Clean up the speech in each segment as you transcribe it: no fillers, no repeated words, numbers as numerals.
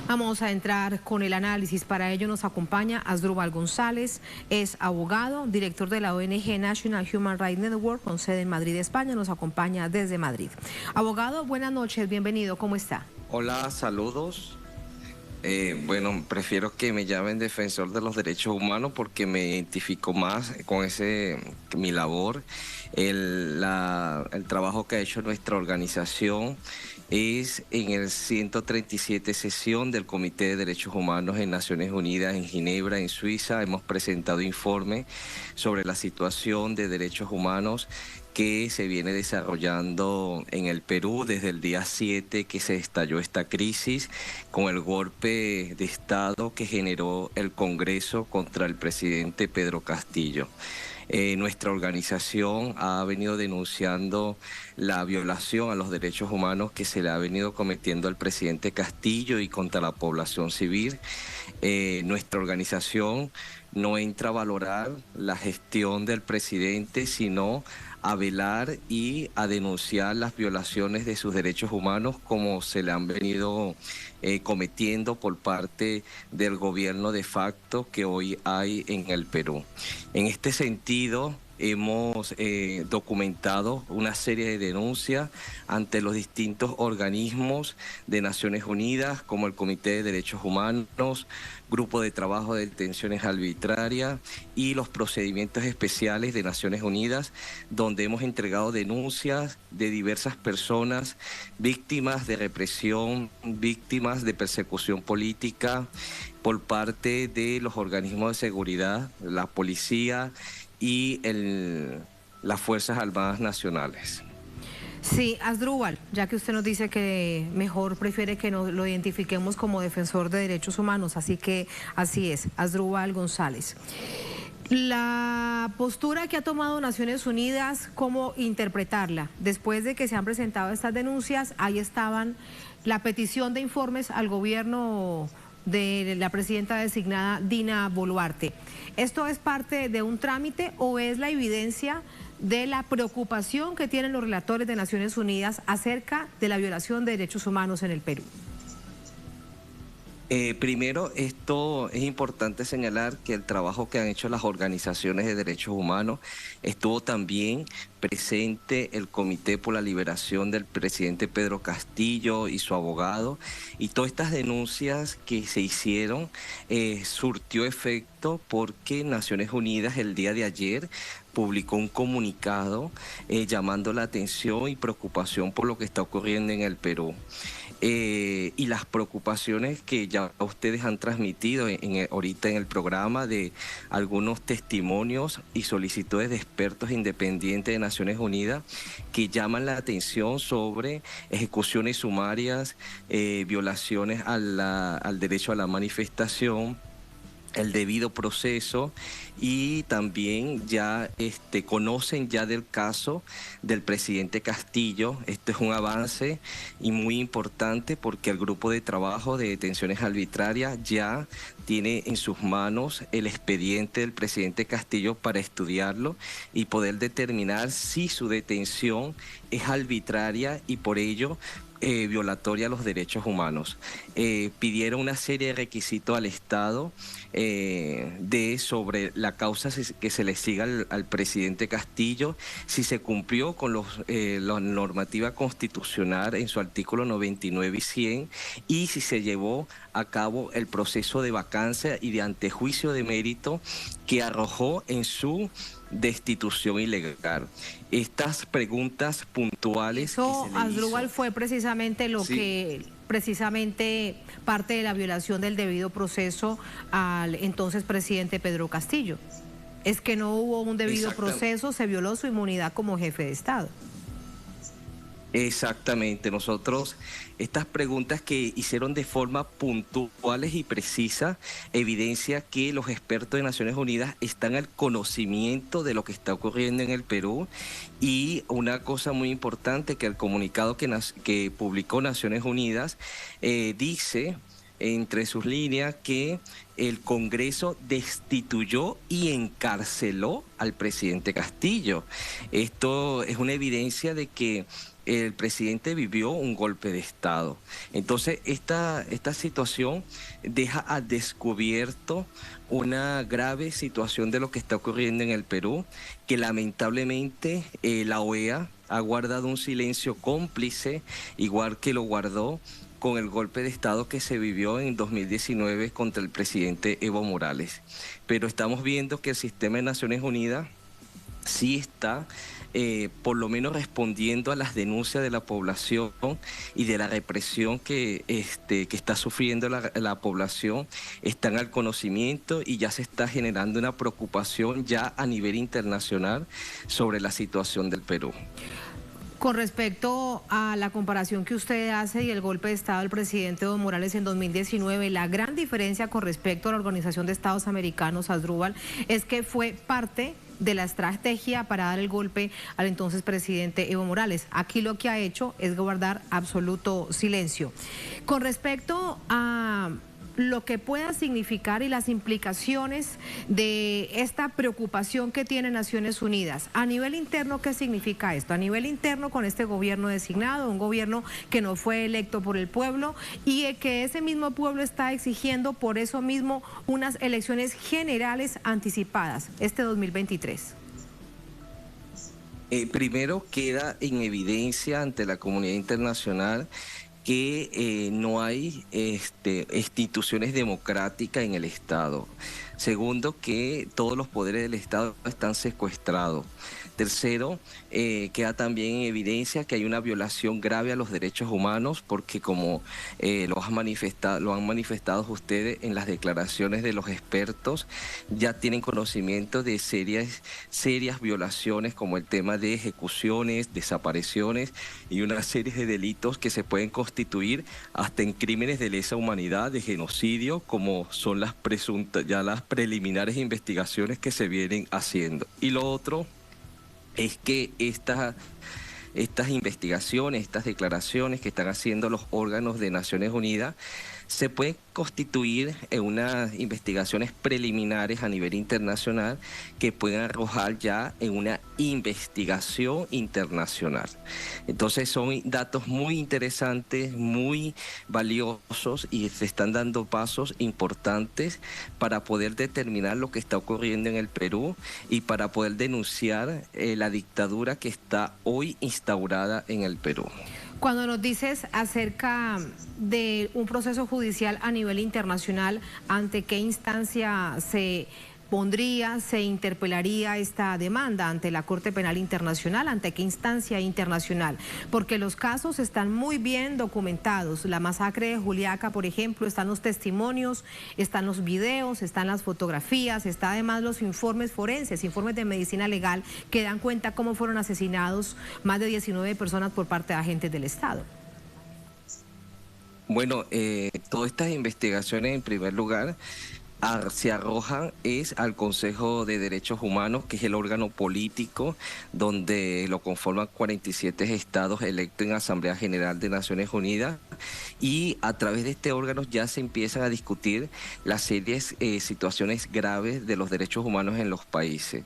Vamos a entrar con el análisis. Para ello nos acompaña Asdrúbal González, es abogado, director de la ONG National Human Rights Network, con sede en Madrid, España. Nos acompaña desde Madrid. Abogado, buenas noches, bienvenido, ¿cómo está? Hola, saludos. Bueno, prefiero que me llamen defensor de los derechos humanos porque me identifico más con mi labor. El trabajo que ha hecho nuestra organización es en el 137 sesión del Comité de Derechos Humanos en Naciones Unidas en Ginebra, en Suiza. Hemos presentado informe sobre la situación de derechos humanos que se viene desarrollando en el Perú desde el día 7 que se estalló esta crisis con el golpe de Estado que generó el Congreso contra el presidente Pedro Castillo. Nuestra organización ha venido denunciando la violación a los derechos humanos que se le ha venido cometiendo al presidente Castillo y contra la población civil. Nuestra organización no entra a valorar la gestión del presidente, sino a velar y a denunciar las violaciones de sus derechos humanos como se le han venido cometiendo por parte del gobierno de facto que hoy hay en el Perú. En este sentido, hemos documentado una serie de denuncias ante los distintos organismos de Naciones Unidas, como el Comité de Derechos Humanos, Grupo de Trabajo de Detenciones Arbitrarias y los procedimientos especiales de Naciones Unidas, donde hemos entregado denuncias de diversas personas, víctimas de represión, víctimas de persecución política por parte de los organismos de seguridad, la policía y las Fuerzas Armadas Nacionales. Sí, Asdrúbal, ya que usted nos dice que mejor prefiere que nos lo identifiquemos como defensor de derechos humanos, así que así es, Asdrúbal González. La postura que ha tomado Naciones Unidas, ¿cómo interpretarla? Después de que se han presentado estas denuncias, ahí estaban la petición de informes al gobierno de la presidenta designada Dina Boluarte. ¿Esto es parte de un trámite o es la evidencia de la preocupación que tienen los relatores de Naciones Unidas acerca de la violación de derechos humanos en el Perú? Primero, esto es importante señalar que el trabajo que han hecho las organizaciones de derechos humanos estuvo también presente el Comité por la Liberación del presidente Pedro Castillo y su abogado, y todas estas denuncias que se hicieron surtió efecto porque Naciones Unidas el día de ayer publicó un comunicado llamando la atención y preocupación por lo que está ocurriendo en el Perú. Y las preocupaciones que ya ustedes han transmitido ahorita en el programa de algunos testimonios y solicitudes de expertos independientes de Naciones Unidas que llaman la atención sobre ejecuciones sumarias, violaciones al derecho a la manifestación, el debido proceso, y también ya conocen ya del caso del presidente Castillo. Este es un avance y muy importante porque el grupo de trabajo de detenciones arbitrarias ya tiene en sus manos el expediente del presidente Castillo para estudiarlo y poder determinar si su detención es arbitraria y por ello violatoria a los derechos humanos. Pidieron una serie de requisitos al Estado sobre la causa que se le siga al presidente Castillo, si se cumplió con la normativa constitucional en su artículo 99 y 100, y si se llevó a cabo el proceso de vacancia y de antejuicio de mérito que arrojó en su destitución ilegal. Estas preguntas puntuales... Eso, Asdrúbal, fue precisamente lo que parte de la violación del debido proceso al entonces presidente Pedro Castillo. Es que no hubo un debido proceso, se violó su inmunidad como jefe de Estado. Exactamente, estas preguntas que hicieron de forma puntuales y precisa evidencia que los expertos de Naciones Unidas están al conocimiento de lo que está ocurriendo en el Perú, y una cosa muy importante que el comunicado que publicó Naciones Unidas dice entre sus líneas que el Congreso destituyó y encarceló al presidente Castillo. Esto es una evidencia de que el presidente vivió un golpe de Estado. Entonces, esta situación deja al descubierto una grave situación de lo que está ocurriendo en el Perú, que lamentablemente la OEA ha guardado un silencio cómplice, igual que lo guardó con el golpe de Estado que se vivió en 2019 contra el presidente Evo Morales. Pero estamos viendo que el sistema de Naciones Unidas sí está por lo menos respondiendo a las denuncias de la población y de la represión que está sufriendo la población, están al conocimiento y ya se está generando una preocupación ya a nivel internacional sobre la situación del Perú. Con respecto a la comparación que usted hace y el golpe de Estado del presidente Evo Morales en 2019, la gran diferencia con respecto a la Organización de Estados Americanos, Asdrúbal, es que fue parte de la estrategia para dar el golpe al entonces presidente Evo Morales. Aquí lo que ha hecho es guardar absoluto silencio. Con respecto a lo que pueda significar y las implicaciones de esta preocupación que tiene Naciones Unidas. A nivel interno, ¿qué significa esto? A nivel interno, con este gobierno designado, un gobierno que no fue electo por el pueblo y que ese mismo pueblo está exigiendo por eso mismo unas elecciones generales anticipadas, este 2023. Primero queda en evidencia ante la comunidad internacional que no hay instituciones democráticas en el Estado. Segundo, que todos los poderes del Estado están secuestrados. Tercero, queda también en evidencia que hay una violación grave a los derechos humanos porque como lo han manifestado ustedes en las declaraciones de los expertos, ya tienen conocimiento de serias violaciones como el tema de ejecuciones, desapariciones y una serie de delitos que se pueden constituir hasta en crímenes de lesa humanidad, de genocidio, como son las preliminares investigaciones que se vienen haciendo. Y lo otro es que estas investigaciones, estas declaraciones que están haciendo los órganos de Naciones Unidas se pueden constituir en unas investigaciones preliminares a nivel internacional que pueden arrojar ya en una investigación internacional. Entonces son datos muy interesantes, muy valiosos y se están dando pasos importantes para poder determinar lo que está ocurriendo en el Perú y para poder denunciar la dictadura que está hoy instaurada en el Perú. Cuando nos dices acerca de un proceso judicial a nivel internacional, ¿ante qué instancia se interpelaría esta demanda? ¿Ante la Corte Penal Internacional? ¿Ante qué instancia internacional? Porque los casos están muy bien documentados. La masacre de Juliaca, por ejemplo, están los testimonios, están los videos, están las fotografías, están además los informes forenses, informes de medicina legal que dan cuenta cómo fueron asesinados más de 19 personas por parte de agentes del Estado. Bueno, todas estas investigaciones, en primer lugar, se arrojan al Consejo de Derechos Humanos, que es el órgano político donde lo conforman 47 estados electos en Asamblea General de Naciones Unidas, y a través de este órgano ya se empiezan a discutir las serias situaciones graves de los derechos humanos en los países.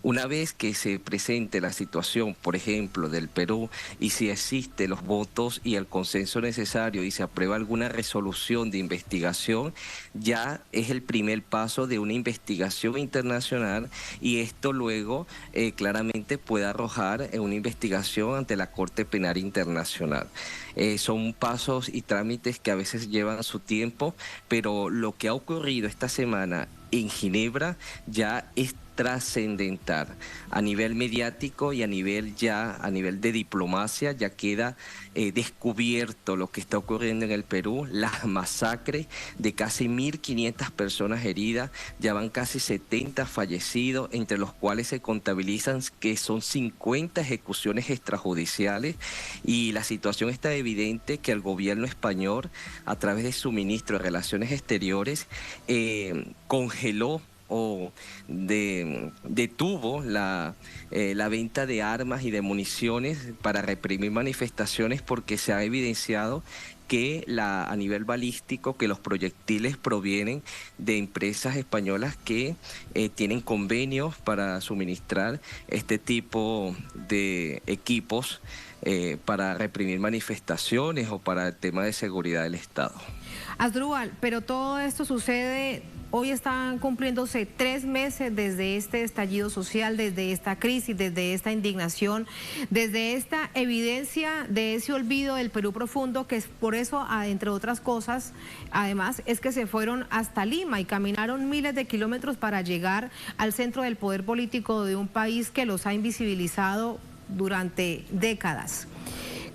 Una vez que se presente la situación, por ejemplo, del Perú, y si existen los votos y el consenso necesario y se aprueba alguna resolución de investigación, ya es el primer paso de una investigación internacional y esto luego claramente puede arrojar en una investigación ante la Corte Penal Internacional. Son pasos y trámites que a veces llevan su tiempo, pero lo que ha ocurrido esta semana en Ginebra ya es trascendental a nivel mediático y a nivel de diplomacia. Ya queda descubierto lo que está ocurriendo en el Perú, las masacres de casi 1.500 personas heridas, ya van casi 70 fallecidos, entre los cuales se contabilizan que son 50 ejecuciones extrajudiciales, y la situación está evidente que el gobierno español, a través de su ministro de Relaciones Exteriores, congeló o detuvo la venta de armas y de municiones para reprimir manifestaciones, porque se ha evidenciado que a nivel balístico que los proyectiles provienen de empresas españolas que tienen convenios para suministrar este tipo de equipos para reprimir manifestaciones o para el tema de seguridad del Estado. Asdrúbal, pero todo esto sucede, hoy están cumpliéndose 3 meses desde este estallido social, desde esta crisis, desde esta indignación, desde esta evidencia de ese olvido del Perú profundo, que es por eso, entre otras cosas, además, es que se fueron hasta Lima y caminaron miles de kilómetros para llegar al centro del poder político de un país que los ha invisibilizado durante décadas.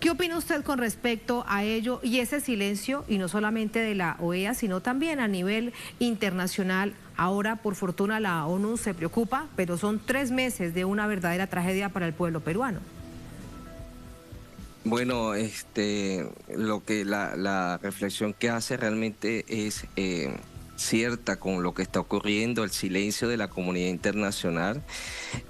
¿Qué opina usted con respecto a ello y ese silencio, y no solamente de la OEA, sino también a nivel internacional? Ahora, por fortuna, la ONU se preocupa, pero son 3 meses de una verdadera tragedia para el pueblo peruano. Bueno, lo que la reflexión que hace realmente es cierta con lo que está ocurriendo, el silencio de la comunidad internacional,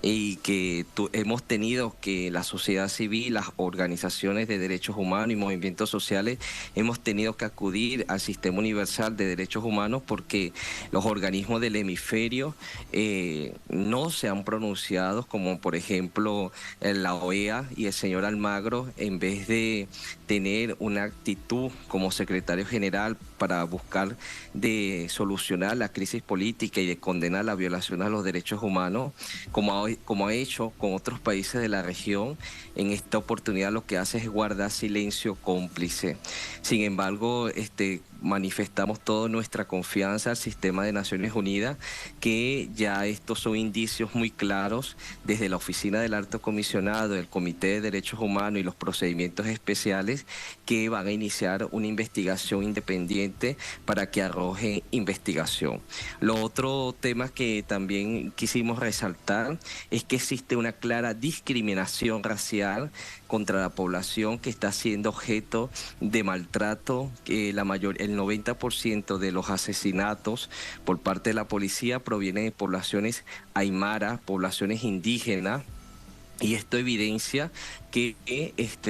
y que hemos tenido que la sociedad civil, las organizaciones de derechos humanos y movimientos sociales, hemos tenido que acudir al sistema universal de derechos humanos porque los organismos del hemisferio no se han pronunciado, como por ejemplo la OEA y el señor Almagro, en vez de tener una actitud como secretario general para buscar de solucionar la crisis política y de condenar la violación a los derechos humanos, como ha hecho con otros países de la región. En esta oportunidad lo que hace es guardar silencio cómplice. Sin embargo, manifestamos toda nuestra confianza al sistema de Naciones Unidas, que ya estos son indicios muy claros desde la Oficina del Alto Comisionado, el Comité de Derechos Humanos y los procedimientos especiales, que van a iniciar una investigación independiente para que arroje investigación. Lo otro tema que también quisimos resaltar es que existe una clara discriminación racial contra la población que está siendo objeto de maltrato, que el 90% de los asesinatos por parte de la policía provienen de poblaciones aymara, poblaciones indígenas, y esto evidencia que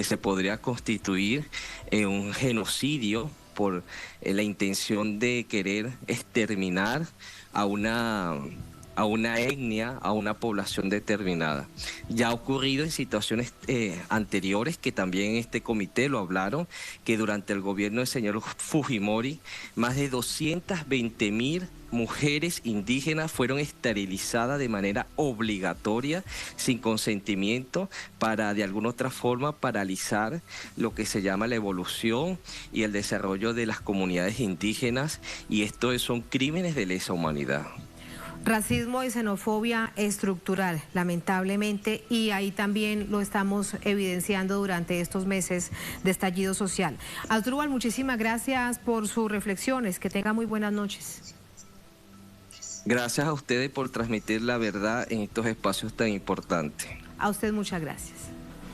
se podría constituir un genocidio por la intención de querer exterminar a una etnia, a una población determinada. Ya ha ocurrido en situaciones anteriores, que también en este comité lo hablaron, que durante el gobierno del señor Fujimori, más de 220.000 mujeres indígenas fueron esterilizadas de manera obligatoria, sin consentimiento, para de alguna otra forma paralizar lo que se llama la evolución y el desarrollo de las comunidades indígenas, y esto son crímenes de lesa humanidad. Racismo y xenofobia estructural, lamentablemente, y ahí también lo estamos evidenciando durante estos meses de estallido social. Asdrúbal, muchísimas gracias por sus reflexiones. Que tenga muy buenas noches. Gracias a ustedes por transmitir la verdad en estos espacios tan importantes. A usted muchas gracias.